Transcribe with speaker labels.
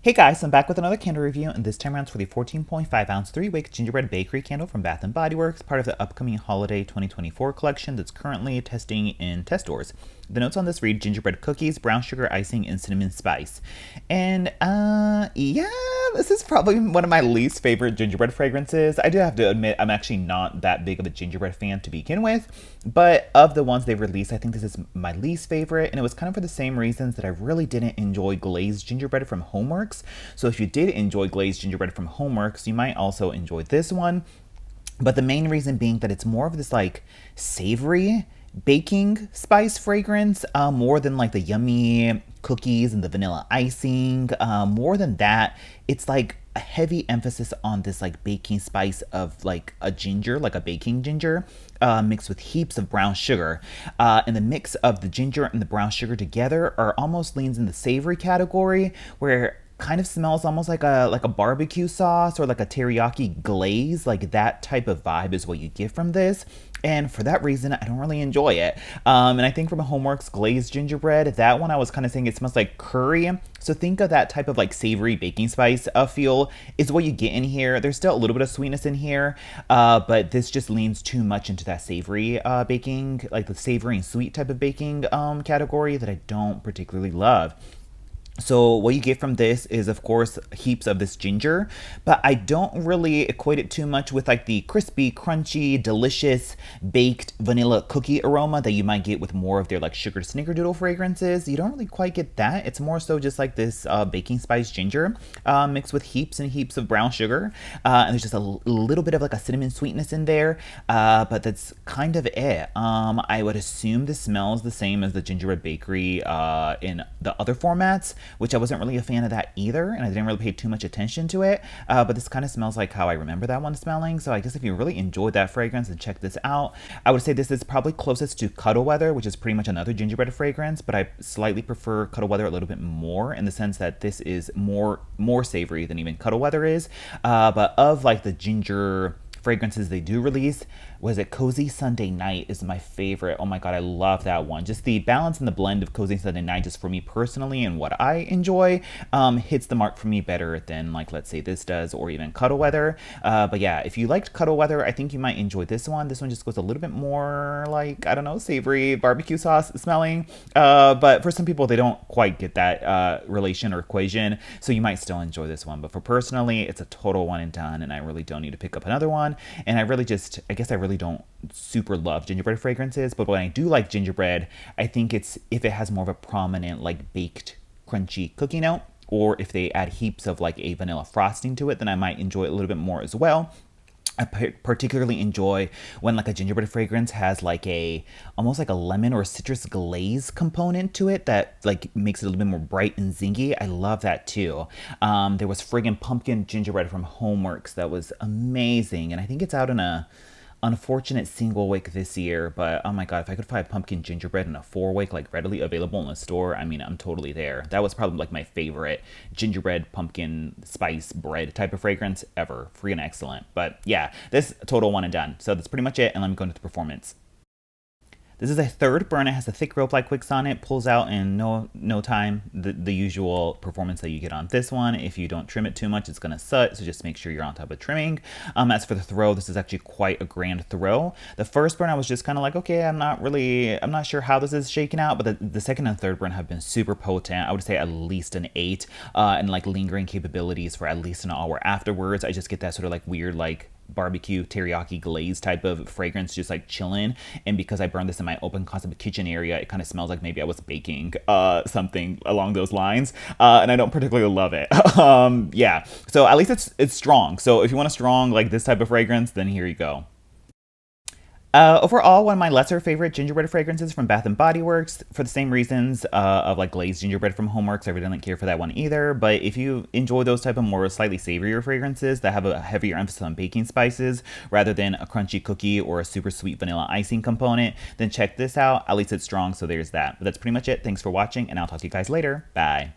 Speaker 1: Hey guys, I'm back with another candle review, and this time around it's for the 14.5 ounce 3-wick Gingerbread Bakery candle from Bath & Body Works, part of the upcoming holiday 2024 collection that's currently testing in test stores. The notes on this read gingerbread cookies, brown sugar icing, and cinnamon spice. And yeah, this is probably one of my least favorite gingerbread fragrances. I do have to admit I'm actually not that big of a gingerbread fan to begin with, but of the ones they've released, I think this is my least favorite, and it was kind of for the same reasons that I really didn't enjoy glazed gingerbread from Homeworks. So if you did enjoy glazed gingerbread from Homeworks, you might also enjoy this one. But the main reason being that it's more of this like savory baking spice fragrance, more than like the yummy cookies and the vanilla icing. More than that, it's like a heavy emphasis on this like baking spice of like a ginger, like a baking ginger, mixed with heaps of brown sugar. And the mix of the ginger and the brown sugar together are almost leans in the savory category, where kind of smells almost like a barbecue sauce or like a teriyaki glaze. Like that type of vibe is what you get from this, and for that reason I don't really enjoy it. And I think from a Homeworks glazed gingerbread, that one I was kind of saying it smells like curry, so think of that type of like savory baking spice feel is what you get in here. There's still a little bit of sweetness in here, but this just leans too much into that savory baking, like the savory and sweet type of baking category that I don't particularly love. So what you get from this is, of course, heaps of this ginger, but I don't really equate it too much with like the crispy, crunchy, delicious baked vanilla cookie aroma that you might get with more of their like sugar snickerdoodle fragrances. You don't really quite get that. It's more so just like this baking spice ginger mixed with heaps and heaps of brown sugar, and there's just a little bit of like a cinnamon sweetness in there, but that's kind of it. I would assume this smells the same as the Gingerbread Bakery in the other formats, which I wasn't really a fan of that either, and I didn't really pay too much attention to it, but this kind of smells like how I remember that one smelling. So I guess if you really enjoyed that fragrance and check this out, I would say this is probably closest to Cuddle Weather, which is pretty much another gingerbread fragrance, but I slightly prefer Cuddle Weather a little bit more, in the sense that this is more savory than even Cuddle Weather is. But of like the ginger fragrances they do release, was it Cozy Sunday Night is my favorite. Oh my god, I love that one. Just the balance and the blend of Cozy Sunday Night, just for me personally and what I enjoy, hits the mark for me better than like, let's say, this does, or even Cuddle Weather. But yeah, if you liked Cuddle Weather, I think you might enjoy this one. This one just goes a little bit more like, I don't know, savory barbecue sauce smelling, but for some people they don't quite get that relation or equation, so you might still enjoy this one. But for personally, it's a total one and done, and I really don't need to pick up another one. And I guess I really don't super love gingerbread fragrances, but when I do like gingerbread, I think it's if it has more of a prominent like baked crunchy cookie note, or if they add heaps of like a vanilla frosting to it, then I might enjoy it a little bit more as well. I particularly enjoy when like a gingerbread fragrance has like a almost like a lemon or citrus glaze component to it that like makes it a little bit more bright and zingy. I love that too. There was friggin' pumpkin gingerbread from Homeworks that was amazing, and I think it's out in a unfortunate single wick this year, but oh my god, if I could find pumpkin gingerbread in a 4-wick like readily available in the store, I mean, I'm totally there. That was probably like my favorite gingerbread pumpkin spice bread type of fragrance ever. Free and excellent. But yeah, this total one and done. So that's pretty much it, and let me go into the performance. This is a third burn. It has a thick rope-like wicks on it. Pulls out in no time. The usual performance that you get on this one. If you don't trim it too much, it's gonna sut. So just make sure you're on top of trimming. As for the throw, this is actually quite a grand throw. The first burn, I was just kind of like, okay, I'm not sure how this is shaking out. But the second and third burn have been super potent. I would say at least an 8, and like lingering capabilities for at least an hour afterwards. I just get that sort of like weird like barbecue teriyaki glaze type of fragrance just like chilling, and because I burned this in my open concept kitchen area, it kind of smells like maybe I was baking something along those lines, and I don't particularly love it. Yeah, so at least it's strong. So if you want a strong like this type of fragrance, then here you go. Overall, one of my lesser favorite gingerbread fragrances from Bath & Body Works, for the same reasons of like glazed gingerbread from Homeworks. I really didn't care for that one either, but if you enjoy those type of more slightly savorier fragrances that have a heavier emphasis on baking spices rather than a crunchy cookie or a super sweet vanilla icing component, then check this out. At least it's strong, so there's that. But that's pretty much it. Thanks for watching, and I'll talk to you guys later. Bye.